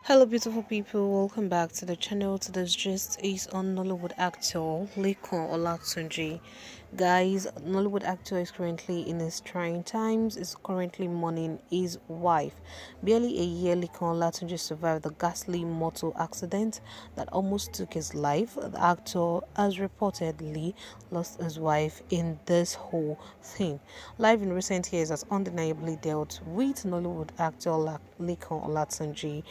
Hello, beautiful people. Welcome back to the channel. Today's gist is on Nollywood actor Lekan Olatunji. Guys, Nollywood actor is currently in his trying times. Is currently mourning his wife. Barely a year, Lekan Olatunji survived the ghastly motor accident that almost took his life. The actor has reportedly lost his wife in this whole thing. Life in recent years has undeniably dealt with Nollywood actor Lekan Olatunji.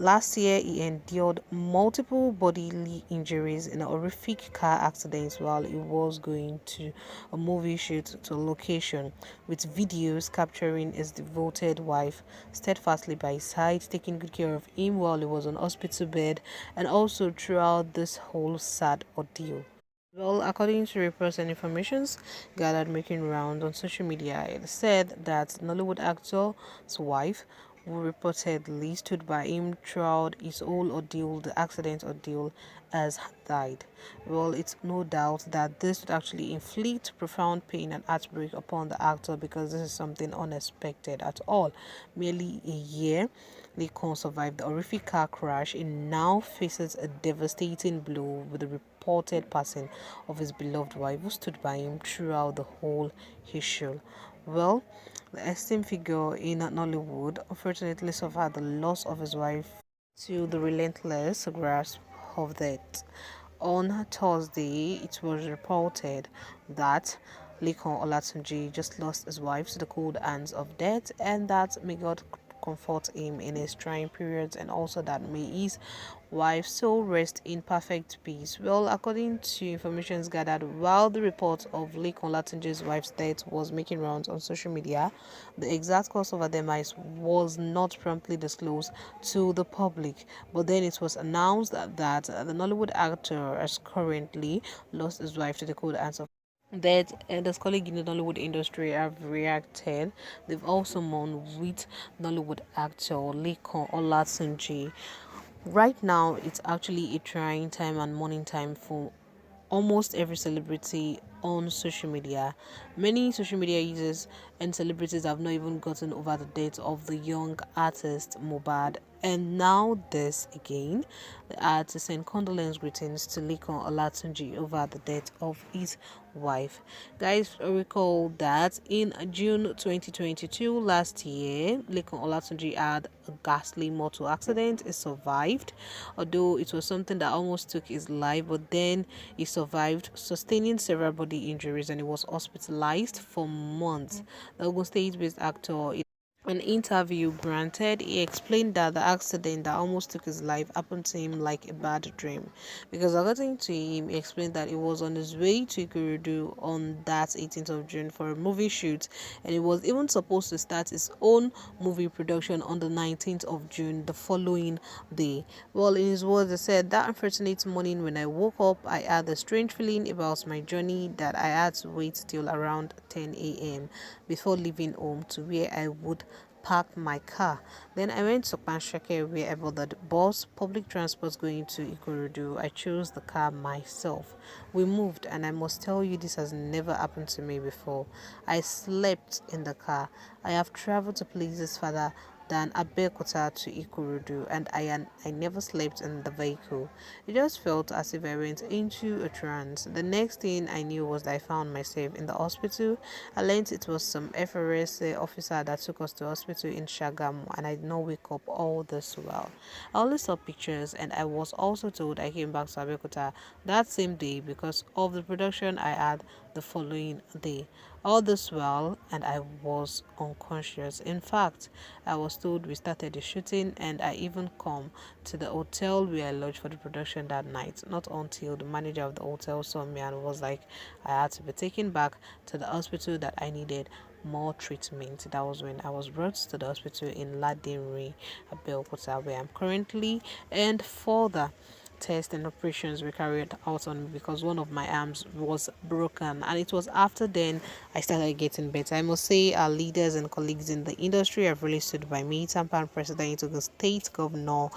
Last year, he endured multiple bodily injuries in a horrific car accident while he was going to a movie shoot to a location, with videos capturing his devoted wife steadfastly by his side, taking good care of him while he was on hospital bed, and also throughout this whole sad ordeal. Well, according to reports and informations gathered making rounds on social media, it said that Nollywood actor's wife, who reportedly stood by him throughout his whole ordeal, the accident ordeal, has died. Well, it's no doubt that this would actually inflict profound pain and heartbreak upon the actor because this is something unexpected at all. Merely a year, Lincoln survived the horrific car crash. He now faces a devastating blow with the reported passing of his beloved wife who stood by him throughout the whole issue. Well, the esteemed figure in Nollywood unfortunately suffered the loss of his wife to the relentless grasp of death. On Thursday, it was reported that Lekan Olatunji just lost his wife to the cold hands of death, and that may God comfort him in his trying periods, and also that may his wife so rest in perfect peace. Well, according to information gathered while the report of Lekan Olatunji's wife's death was making rounds on social media, the exact cause of her demise was not promptly disclosed to the public, but then it was announced that the Nollywood actor has currently lost his wife to the cold hands of that, and as colleagues in the Nollywood industry have reacted. They've also mourned with Nollywood actor Lekan Olatunji. Right now, it's actually a trying time and mourning time for almost every celebrity on social media. Many social media users and celebrities have not even gotten over the death of the young artist Mobad. And now this again, the artist sent condolence greetings to Lekan Olatunji over the death of his wife. Guys, recall that in June 2022, last year, Lekan Olatunji had a ghastly motor accident. He survived, although it was something that almost took his life, but then he survived, sustaining several body injuries, and he was hospitalized for months. The Ogun State-based actor, an interview granted, he explained that the accident that almost took his life happened to him like a bad dream. Because according to him, he explained that he was on his way to Ikorodu on that 18th of June for a movie shoot, and he was even supposed to start his own movie production on the 19th of June, the following day. Well, in his words, he said, "That unfortunate morning when I woke up, I had a strange feeling about my journey that I had to wait till around 10 a.m. before leaving home to where I would park my car. Then I went to Panshake where I boarded the bus, public transport going to Ikorodu. I chose the car myself. We moved, and I must tell you this has never happened to me before. I slept in the car. I have traveled to places further than Abeokuta to Ikorodu, and I never slept in the vehicle. It just felt as if I went into a trance. The next thing I knew was that I found myself in the hospital. I learned it was some FRSA officer that took us to hospital in Shagamu, and I did not wake up all this while. I only saw pictures, and I was also told I came back to Abeokuta that same day because of the production I had the following day. All this while, and I was unconscious. In fact, I was told we started the shooting, and I even come to the hotel where I lodged for the production that night. Not until the manager of the hotel saw me and was like, I had to be taken back to the hospital that I needed more treatment. That was when I was brought to the hospital in Ladinri, Abeokuta, where I'm currently, and further tests and operations were carried out on me because one of my arms was broken, and it was after then I started getting better. I must say our leaders and colleagues in the industry have really stood by me. Tampan President of the State Governor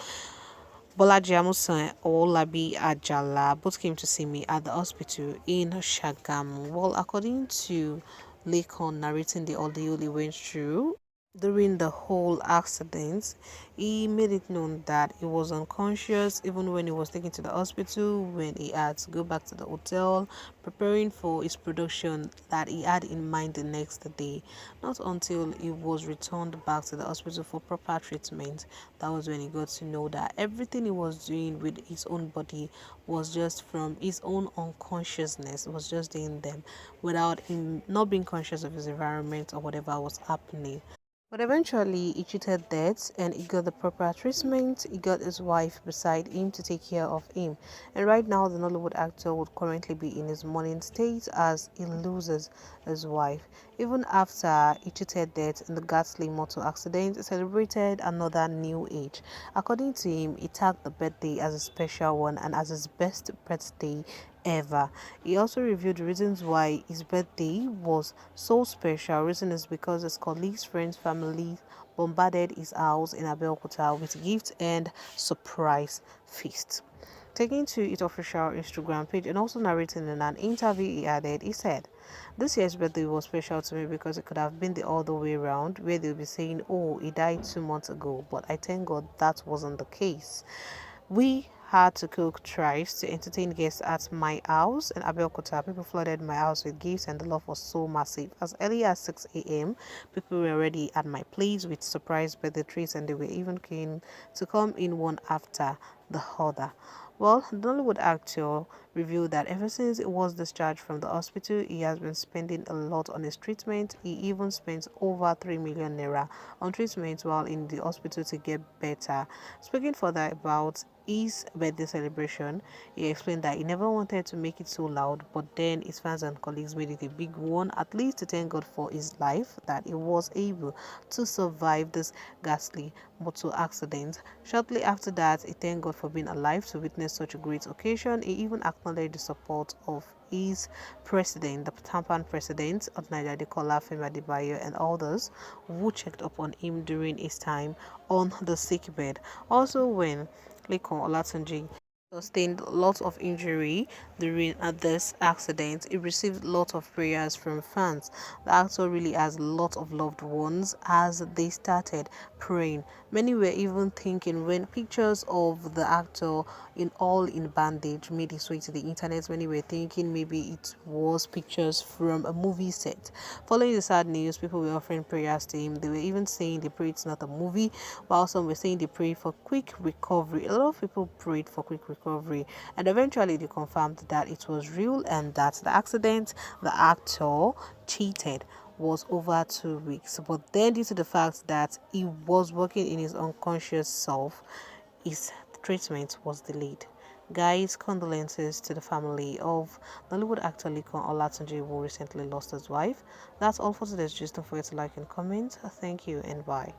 Bolaji Amusan or Labi Ajala both came to see me at the hospital in Shagam. Well, according to Lekon narrating the ordeal he went through, During the whole accident, he made it known that he was unconscious even when he was taken to the hospital, when he had to go back to the hotel, preparing for his production that he had in mind the next day. Not until he was returned back to the hospital for proper treatment, that was when he got to know that everything he was doing with his own body was just from his own unconsciousness. It was just doing them without him not being conscious of his environment or whatever was happening. But eventually, he treated Death and he got the proper treatment. He got his wife beside him to take care of him. And right now, the Nollywood actor would currently be in his mourning state as he loses his wife. Even after he treated Death in the ghastly motor accident, he celebrated another new age. According to him, he tagged the birthday as a special one and as his best birthday ever. He also revealed the reasons why his birthday was so special. Reason is because his colleagues, friends, family bombarded his house in Abeokuta with gifts and surprise feast. Taking to its official Instagram page and also narrating in an interview he added, he said, "This year's birthday was special to me because it could have been the other way around, where they'll be saying, oh, he died 2 months ago. But I thank God that wasn't the case. We had to cook thrice to entertain guests at my house in Abeokuta. People flooded my house with gifts and the love was so massive. As early as 6 a.m., people were already at my place with surprise birthday treats and they were even keen to come in one after the other." Well, the Nollywood actor revealed that ever since he was discharged from the hospital, he has been spending a lot on his treatment. He even spent over 3 million naira on treatment while in the hospital to get better. Speaking further about his birthday celebration, he explained that he never wanted to make it so loud, but then his fans and colleagues made it a big one, at least to thank God for his life, that he was able to survive this ghastly motor accident. Shortly after that, he thanked God for being alive to witness such a great occasion. He even acknowledged the support of his president, the Tampan president of Nigeria, Dekola Femi and others who checked upon him during his time on the sick bed. Also, when Lekan Olatunji sustained lots of injury during this accident, he received lots of prayers from fans. The actor really has lots of loved ones as they started praying. Many were even thinking when pictures of the actor in bandage made its way to the internet, many were thinking maybe it was pictures from a movie set. Following the sad news, people were offering prayers to him. They were even saying they pray it's not a movie, while some were saying they pray for quick recovery. A lot of people prayed for quick recovery, and eventually they confirmed that it was real and that the accident the actor cheated was over 2 weeks. But then, due to the fact that he was working in his unconscious self, his treatment was delayed. Guys, condolences to the family of Nollywood actor Lekan Olatunji, who recently lost his wife. That's all for today's gist. Don't forget to like and comment. Thank you and bye.